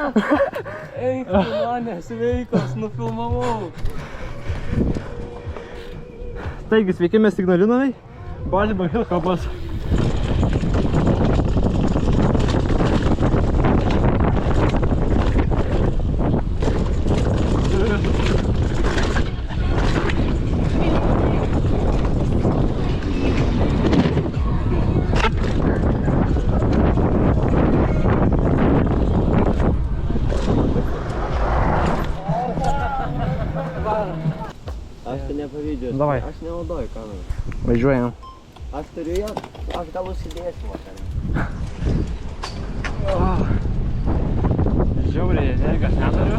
Eik, tu mane, sveikos, nufilmavau. Taigi, sveiki, mes Ignalinoje. Baltimo Hill Hubas. Aš tai nepavydžiu. Davai. Aš nenaudoju kamerą. Važiuojam. Aš turiu ją, aš gal užsidėsiu vakarą. Žiauriai energijos neturiu.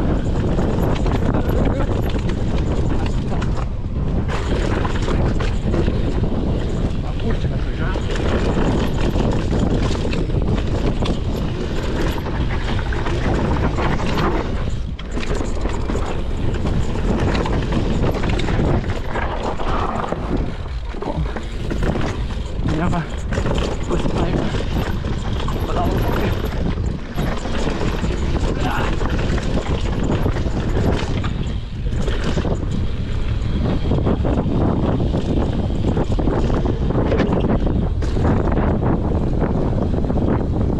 Kur čia mes važiuojam? Nieko. Pasitaiko. Padavom kokį.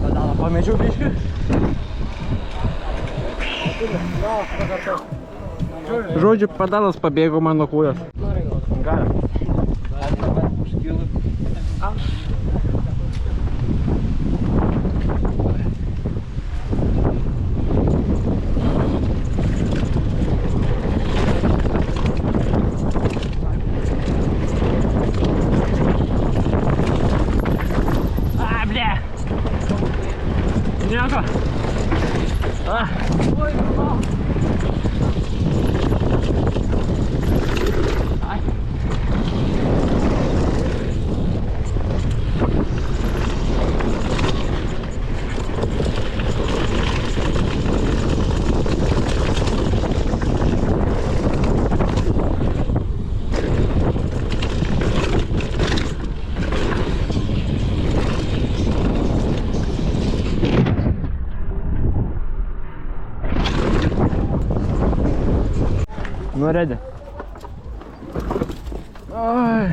Pedalą pamečiau biškį. Žodžiu, pedalas pabėgo man nuo kūjas. Galim. Nieko. Oi, mama. Ai. Nu, ready. Ai.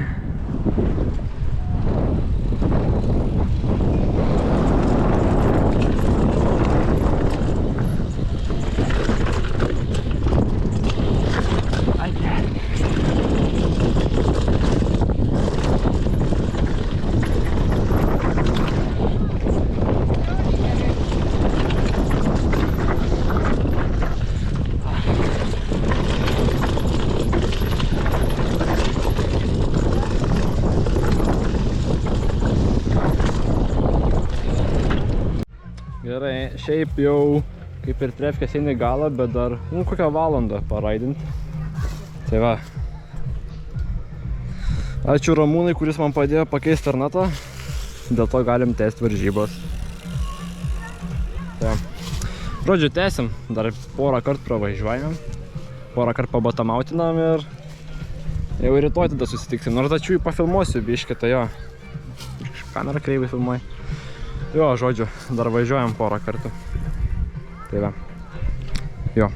Gerai, šiaip jau kaip ir trefkės eina į galą, bet dar kokią valandą paraidinti. Tai va. Ačiū Ramūnai, kuris man padėjo pakeisti Arnatą. Dėl to galim tęsti varžybos. Tai. Žodžiu, tęsim. Dar porą kartų pravažiuojam. Porą kartų pabatamautinam ir jau rytoj tada susitiksim. Nors tačiau jį pafilmuosiu biškį, tai jo. Kamera kreivai filmuoja. Jo, žodžiu, dar važiuojam porą kartų. Tai va. Jo.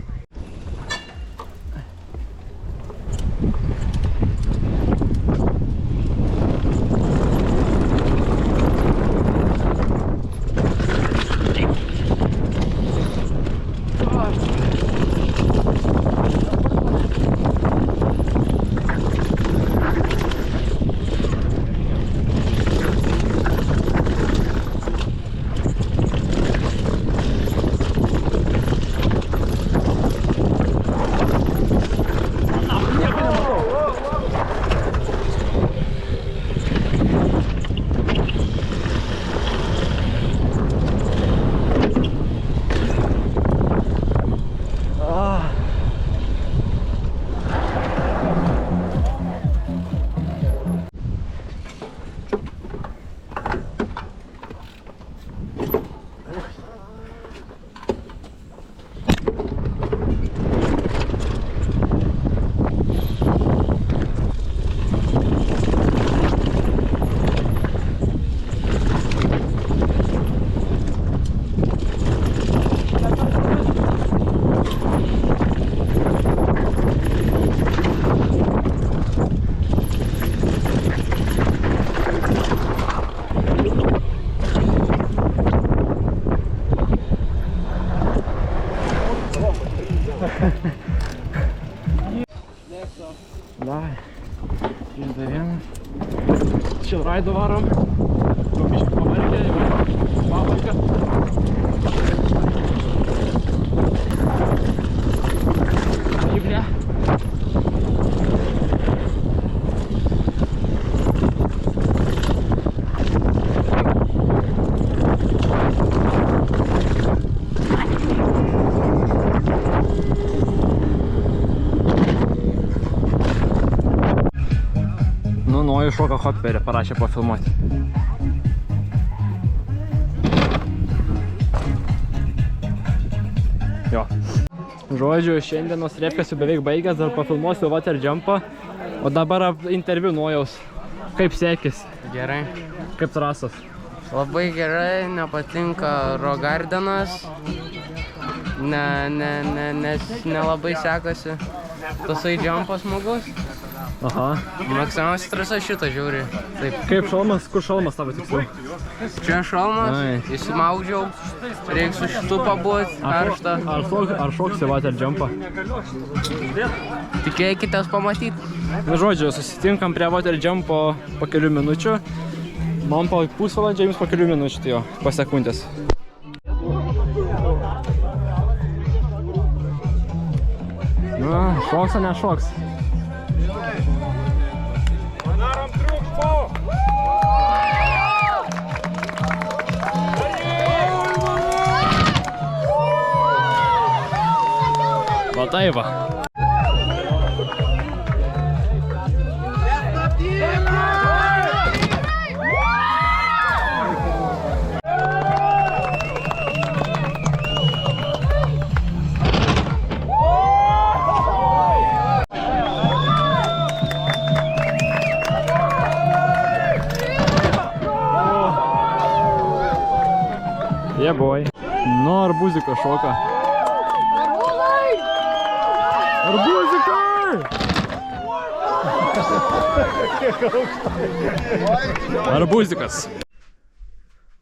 Išdavėm. Čia raido varom. Biškį pavargę, jau pavargę. Žiblė. Nuoju šoką hopperį parašė pafilmuoti. Jo. Žodžiu, šiandienos repkės jau beveik baigęs, dar pafilmuosiu water jumpą. O dabar interviu Nojaus. Kaip sekės? Gerai. Kaip trasos? Labai gerai, nepatinka Rogardenas. Nes nelabai sekasi. Tasai jumpas smagus. Aha. Maksimaliausiai trasa šitą žiūri. Taip. Kaip šalmas? Kur šalmas tavo tiksliau? Čia šalmas, Ai. įsimaudžiau. Reiks su šitu pabūt, karštą. Ar šoksi water jumpą? Tikėkitės pamatyti. Na žodžiu, susitinkam prie water jumpo po kelių minučių. Man po pusvalandžio, jums po kelių minučių, tai jo, po sekundės. Na, šoks ar nešoks? Va tai va. Yeah boy. Nu, arbuziko šoka. Arbuzikai! Arbuzikas.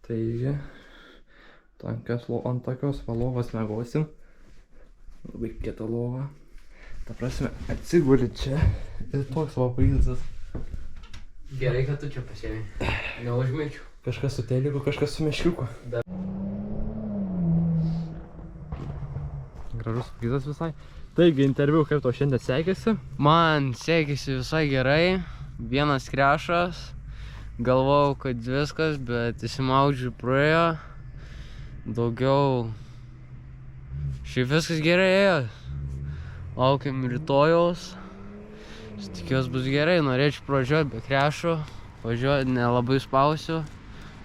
Taigi, ant tokios lovos miegosim. Labai kieta lova. Ta prasme, atsiguli čia ir toks va vaizdas. Gerai, kad tu čia pasiėmei. Neužmėčiau. Kažkas su teliku, kažkas su meškiuku. Gražus vaizdas visai. Taigi, interviu, kaip tau šiandien sekėsi? Man sekėsi visai gerai. Vienas krešas. Galvojau, kad viskas, bet įsimaudžiu praėjo. Daugiau. Šiaip viskas gerai ėjo. Laukiam rytojaus. Tikiuosi bus gerai, norėčiau pražiuoti be krešų. Važiuoti nelabai spausiu.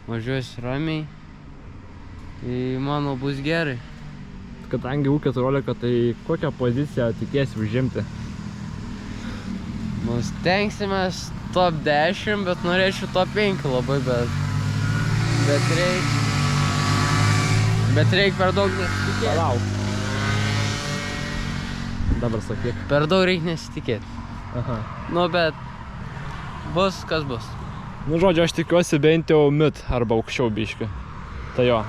Važiuosiu ramiai. Tai manau bus gerai. Kadangi U14, tai kokią poziciją tikėsi užimti? Nu, stengsimės top 10, bet norėčiau top 5 labai, bet reik per daug nesitikėti. Palauk. Dabar sakyk. Per daug reik nesitikėti. Aha. Nu, bet bus kas bus. Nu, žodžiu, aš tikiuosi bent jau mid arba aukščiau biškį. Tai jo.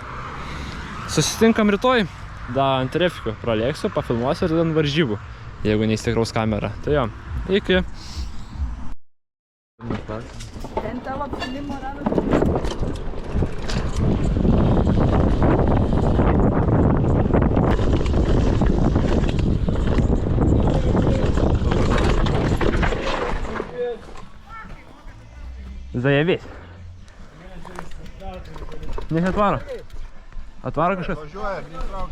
Susitinkam rytoj. Da ant refikų pralėksiu, pafilmuosiu ir tada ant varžybų, jeigu neįstikraus kamera. Tai jo, iki. Ten tavo apšilimo radas. Zajebiai. Niech atvaro. Atvaro kažkas? Važiuoja, neįtrauk.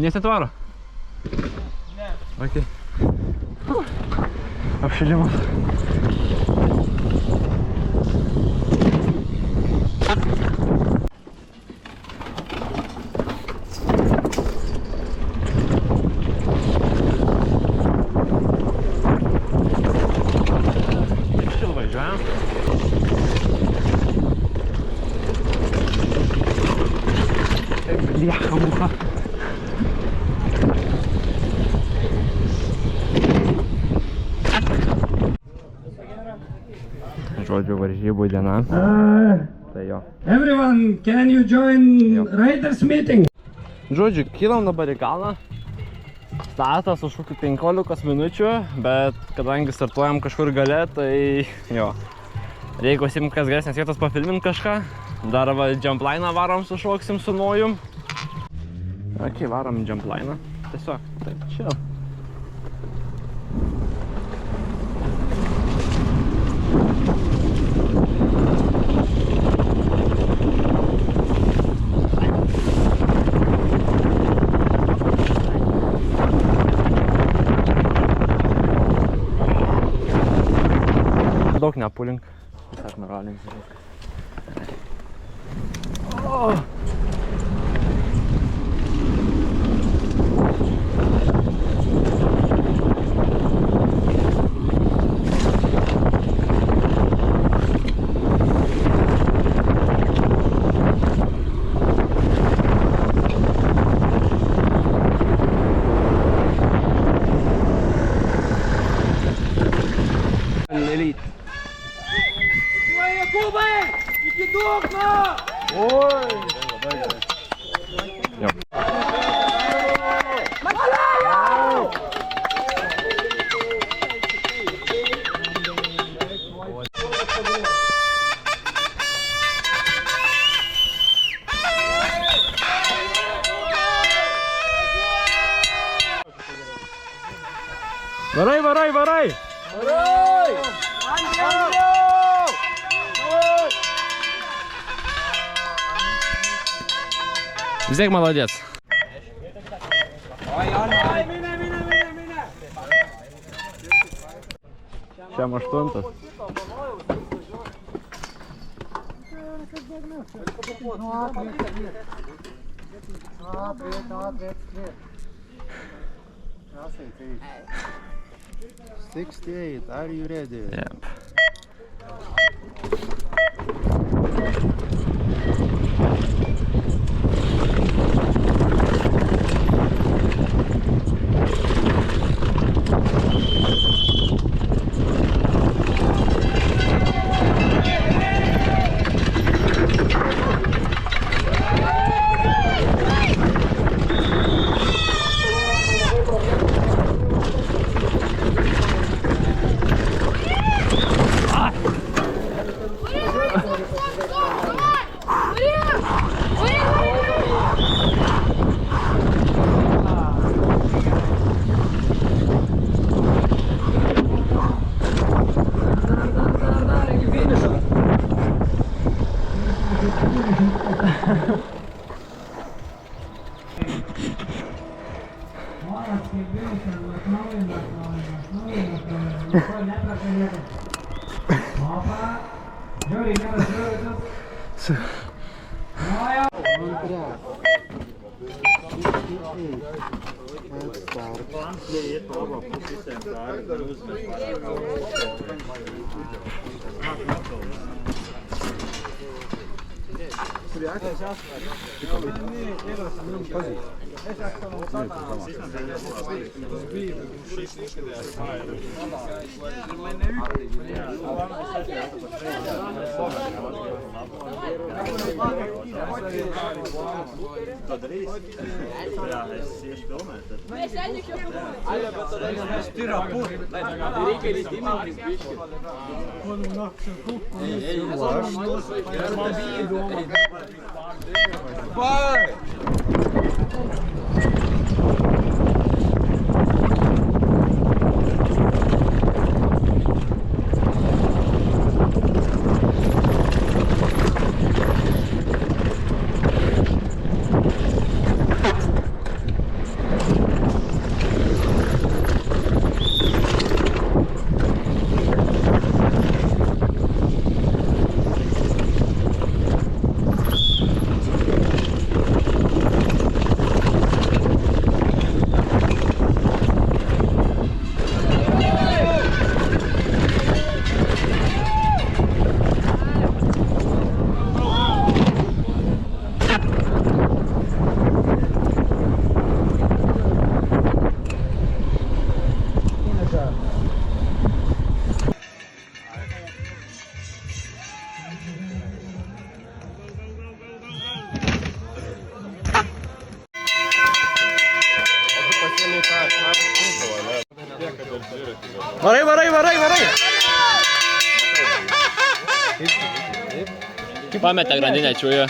Nesitvaro? Ne. Ok. Apšilimas. Бляха, муха. Žodžiu, varžybų diena. Tai jo. Everyone, can you join Raiders meeting? Žodžiu, kylam dabar į kalną. Startas už kokių 15 minučių, bet kadangi startuojam kažkur gale, tai jo. Reikia užsiimti kas geresnės vietos pafilminti kažką. Dar va jumpline'ą varom sušoksim su Nojum. Ok, varom jumpline'ą. Tiesiog, taip, chill. Daug nepulink. Tak moralink. Elite. Varai, varai, varai! Vis tiek молодец. Šiam 8. Are you ready? Yep. Varai, varai, varai, varai. Pametė grandinę čiūją.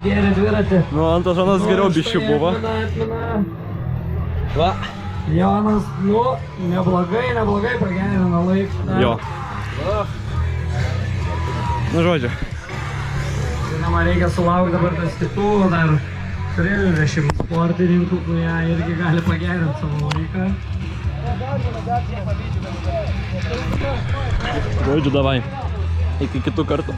Geri dviratį. Nu, Antožanas geriau biškių buvo. Va. Jonas, nu, neblogai pagerino laiką. Jo. Nu, žodžiu. Žinoma, reikia sulaukti dabar tas kitų dar 30 sportininkų, kurie irgi gali pagerinti savo laiką. Žodžiu, davai. Iki kitų kartų.